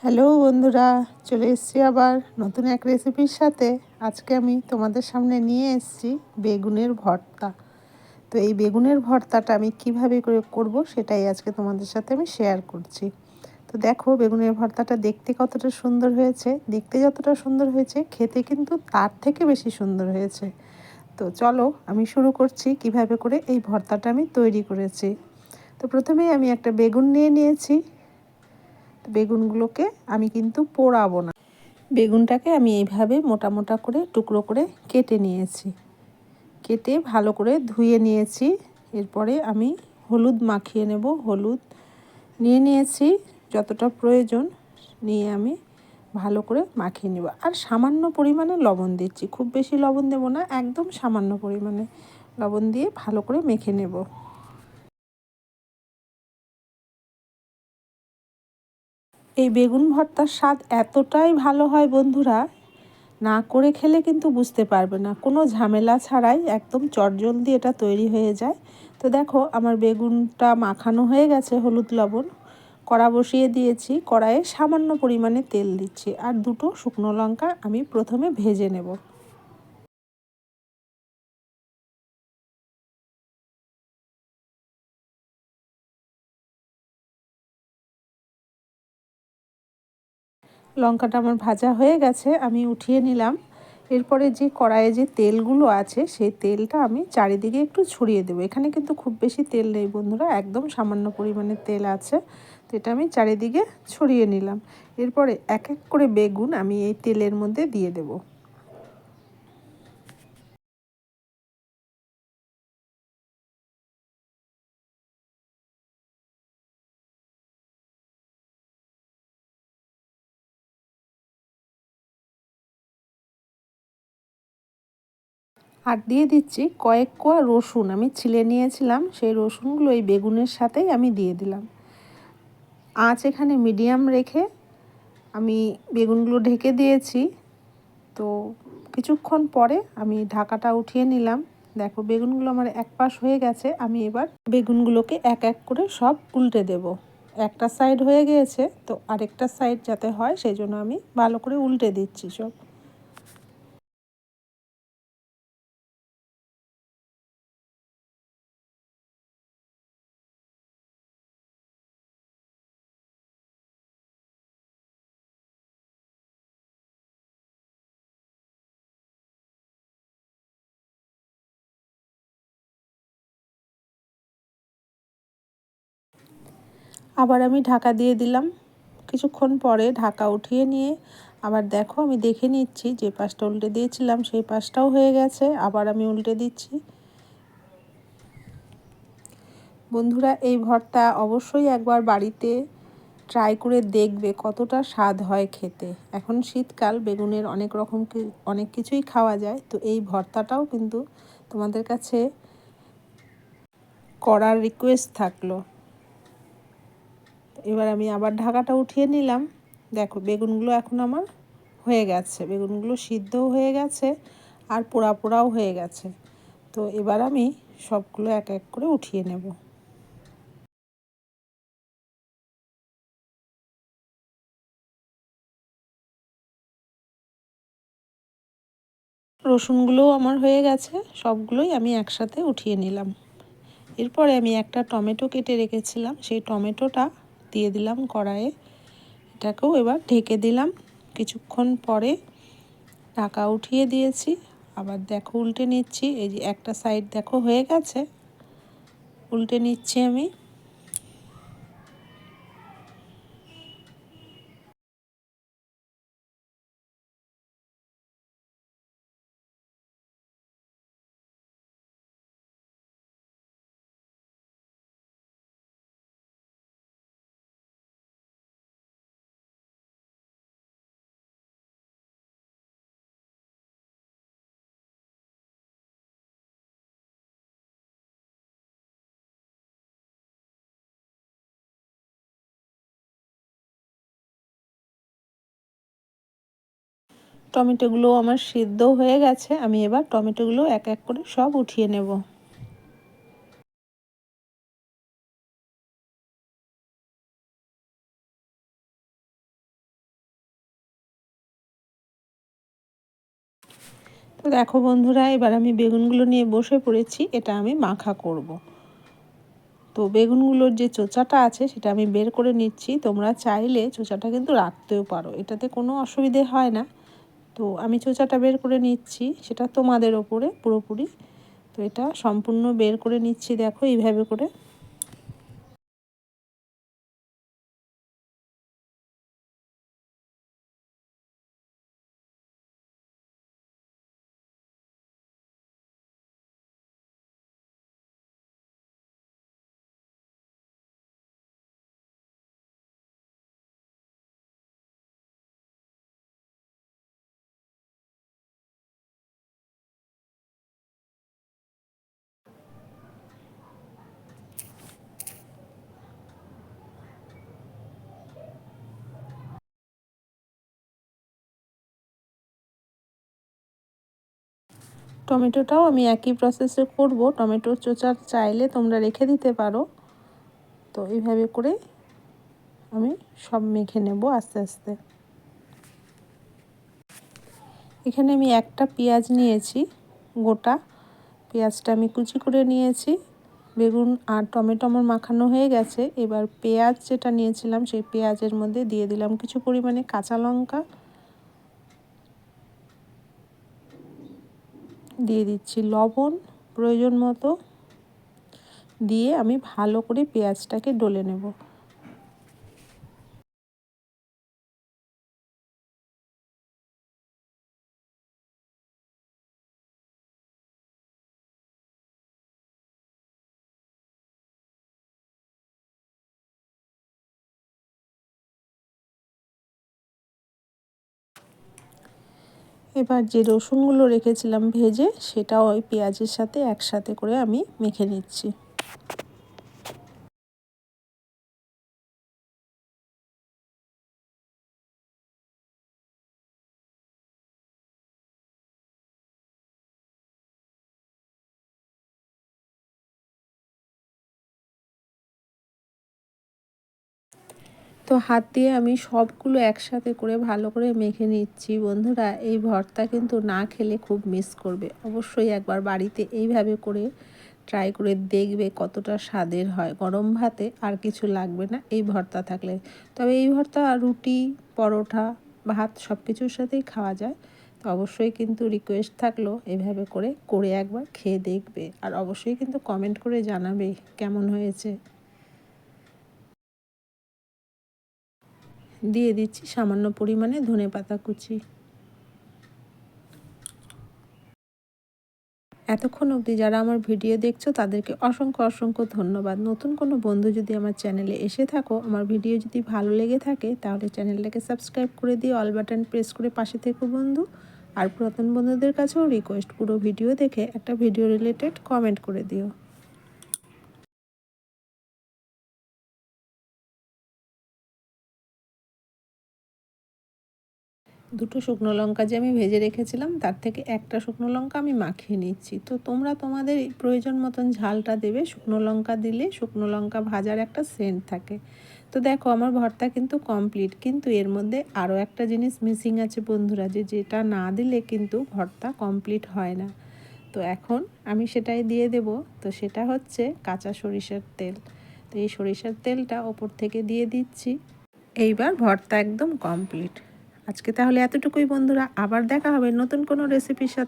Hello বন্ধুরা, চলে এসেছি আবার নতুন এক রেসিপির সাথে। আজকে আমি তোমাদের সামনে নিয়ে এসেছি বেগুনের ভর্তা। তো এই বেগুনের ভর্তাটা আমি কিভাবে করে করব সেটাই আজকে তোমাদের সাথে আমি শেয়ার করছি। তো দেখো বেগুনের ভর্তাটা দেখতে কতটা সুন্দর হয়েছে। দেখতে যতটা সুন্দর হয়েছে খেতে কিন্তু তার থেকে বেশি সুন্দর হয়েছে। তো চলো আমি শুরু করছি কিভাবে করে এই ভর্তাটা আমি তৈরি করেছি। তো প্রথমেই আমি একটা বেগুন নিয়ে নিয়েছি। বেগুনগুলোকে আমি কিন্তু পোড়াবো না। বেগুনটাকে আমি এইভাবে মোটা মোটা করে টুকরো করে কেটে নিয়েছি। কেটে ভালো করে ধুয়ে নিয়েছি। এরপরে আমি হলুদ মাখিয়ে নেব। হলুদ নিয়ে নিয়েছি যতটা প্রয়োজন, নিয়ে আমি ভালো করে মাখিয়ে নেব। আর সামান্য পরিমাণে লবণ দিচ্ছি, খুব বেশি লবণ দেব না, একদম সামান্য পরিমাণে লবণ দিয়ে ভালো করে মেখে নেব। এই বেগুন ভর্তার স্বাদ এতটাই ভালো হয় বন্ধুরা, না করে খেলে কিন্তু বুঝতে পারবে না। কোনো ঝামেলা ছাড়াই একদম চটজলদি এটা তৈরি হয়ে যায়। তো দেখো আমার বেগুনটা মাখানো হয়ে গেছে হলুদ লবণ। কড়া বসিয়ে দিয়েছি, কড়াইয়ে সামান্য পরিমাণে তেল দিচ্ছি আর দুটো শুকনো লঙ্কা আমি প্রথমে ভেজে নেব। লঙ্কাটা আমার ভাজা হয়ে গেছে, আমি উঠিয়ে নিলাম। এরপরে যে কড়াইয়ে যে তেলগুলো আছে সেই তেলটা আমি চারিদিকে একটু ছড়িয়ে দেবো। এখানে কিন্তু খুব বেশি তেল নেই বন্ধুরা, একদম সামান্য পরিমাণে তেল আছে। তো এটা আমি চারিদিকে ছড়িয়ে নিলাম। এরপরে এক এক করে বেগুন আমি এই তেলের মধ্যে দিয়ে দেবো। আর দিয়ে দিচ্ছি কয়েক কোয়া রসুন, আমি ছিলে নিয়েছিলাম, সেই রসুনগুলো এই বেগুনের সাথেই আমি দিয়ে দিলাম। আঁচ এখানে মিডিয়াম রেখে আমি বেগুনগুলো ঢেকে দিয়েছি। তো কিছুক্ষণ পরে আমি ঢাকাটা উঠিয়ে নিলাম। দেখো বেগুনগুলো আমার এক পাশ হয়ে গেছে। আমি এবার বেগুনগুলোকে এক এক করে সব উল্টে দেব। একটা সাইড হয়ে গিয়েছে, তো আরেকটা সাইড যাতে হয় সেই জন্য আমি ভালো করে উল্টে দিচ্ছি সব। আবার আমি ঢাকা দিয়ে দিলাম। কিছুক্ষণ পরে ঢাকা উঠিয়ে নিয়ে আবার দেখো আমি দেখে নিচ্ছি, যে পাশটা উল্টে দিয়েছিলাম সেই পাশটাও হয়ে গেছে। আবার আমি উল্টে দিচ্ছি। বন্ধুরা এই ভর্তা অবশ্যই একবার বাড়িতে ট্রাই করে দেখবে কতটা স্বাদ হয় খেতে। এখন শীতকাল, বেগুনের অনেক কিছুই খাওয়া যায়। তো এই ভর্তাটাও কিন্তু তোমাদের কাছে করার রিকোয়েস্ট থাকলো। এবার আমি আবার ঢাকাটা উঠিয়ে নিলাম। দেখো বেগুনগুলো এখন আমার হয়ে গেছে, বেগুনগুলো সিদ্ধও হয়ে গেছে আর পোড়া পোড়াও হয়ে গেছে। তো এবার আমি সবগুলো এক এক করে উঠিয়ে নেব। রসুনগুলোও আমার হয়ে গেছে, সবগুলোই আমি একসাথে উঠিয়ে নিলাম। এরপরে আমি একটা টমেটো কেটে রেখেছিলাম, সেই টমেটোটা দিয়ে দিলাম কড়াইয়ে। এটাকেও এবার ঢেকে দিলাম। কিছুক্ষণ পরে ঢাকা উঠিয়ে দিয়েছি। আবার দেখো উল্টে নিচ্ছি। এই যে একটা সাইড দেখো হয়ে গেছে, উল্টে নিচ্ছি আমি। টমেটোগুলো আমার সিদ্ধ হয়ে গেছে। আমি এবার টমেটোগুলো এক এক করে সব উঠিয়ে নেব। তো দেখো বন্ধুরা, এবার আমি বেগুনগুলো নিয়ে বসে পড়েছি, এটা আমি মাখা করব। তো বেগুনগুলোর যে চোচাটা আছে সেটা আমি বের করে নিচ্ছি। তোমরা চাইলে চোচাটা কিন্তু রাখতেও পারো, এটাতে কোনো অসুবিধে হয় না। তো আমি চোচাটা বের করে নিচ্ছি, সেটা তোমাদের ওপরে পুরোপুরি। তো এটা সম্পূর্ণ বের করে নিচ্ছি, দেখো এইভাবে করে। টমেটোটাও আমি একই প্রসেসে করব। টমেটোর চোচা চাইলে তোমরা রেখে দিতে পারো। তো এইভাবে করে আমি সব মেখে নেব আস্তে আস্তে। এখানে আমি একটা পেঁয়াজ নিয়েছি, গোটা পেঁয়াজটা আমি কুচি করে নিয়েছি। বেগুন আর টমেটো আমার মাখানো হয়ে গেছে। এবার পেঁয়াজ যেটা নিয়েছিলাম সেই পেঁয়াজের মধ্যে দিয়ে দিলাম কিছু পরিমাণে কাঁচা লঙ্কা, দিয়ে দিচ্ছি লবণ প্রয়োজন মতো, দিয়ে আমি ভালো করে পেঁয়াজটাকে ডলে নেব। এবার যে রসুনগুলো রেখেছিলাম ভেজে, সেটাও ওই পেঁয়াজের সাথে একসাথে করে আমি মেখে নিচ্ছি। তো হাত দিয়ে আমি সবগুলো একসাথে করে ভালো করে মেখে নিচ্ছি। বন্ধুরা, এই ভর্তা কিন্তু না খেলে খুব মিস করবে। অবশ্যই একবার বাড়িতে এইভাবে করে ট্রাই করে দেখবে কতটা স্বাদের হয়। গরম ভাতে আর কিছু লাগবে না এই ভর্তা থাকলে। তবে এই ভর্তা রুটি, পরোটা, ভাত সব কিছুর সাথেই খাওয়া যায়। তো অবশ্যই কিন্তু রিকোয়েস্ট থাকলো এভাবে করে একবার খেয়ে দেখবে। আর অবশ্যই কিন্তু কমেন্ট করে জানাবে কেমন হয়েছে। দিয়ে দিচ্ছি সামান্য পরিমাণে ধনেপাতা কুচি। এতক্ষণ অবধি যারা আমার ভিডিও দেখছো তাদেরকে অসংখ্য অসংখ্য ধন্যবাদ। নতুন কোনো বন্ধু যদি আমার চ্যানেলে এসে থাকো, আমার ভিডিও যদি ভালো লেগে থাকে তাহলে চ্যানেলটাকে সাবস্ক্রাইব করে দিয়ে অল বাটন প্রেস করে পাশে থেকো বন্ধু। আর পুরাতন বন্ধুদের কাছেও রিকোয়েস্ট, পুরো ভিডিও দেখে একটা ভিডিও রিলেটেড কমেন্ট করে দিও। দুটো শুকনো লঙ্কা যে আমি ভেজে রেখেছিলাম তার থেকে একটা শুকনো লঙ্কা আমি মাখিয়ে নিচ্ছি। তো তোমরা তোমাদের প্রয়োজন মতন ঝালটা দেবে। শুকনো লঙ্কা দিলে শুকনো লঙ্কা ভাজার একটা সেন্ট থাকে। তো দেখো আমার ভর্তা কিন্তু কমপ্লিট, কিন্তু এর মধ্যে আরও একটা জিনিস মিসিং আছে বন্ধুরা, যেটা না দিলে কিন্তু ভর্তা কমপ্লিট হয় না। তো এখন আমি সেটাই দিয়ে দেব। তো সেটা হচ্ছে কাঁচা সরিষার তেল। তো এই সরিষার তেলটা ওপর থেকে দিয়ে দিচ্ছি। এইবার ভর্তা একদম কমপ্লিট। আজকে তাহলে এতটুকুই বন্ধুরা, আবার দেখা হবে নতুন কোনো রেসিপির সাথে।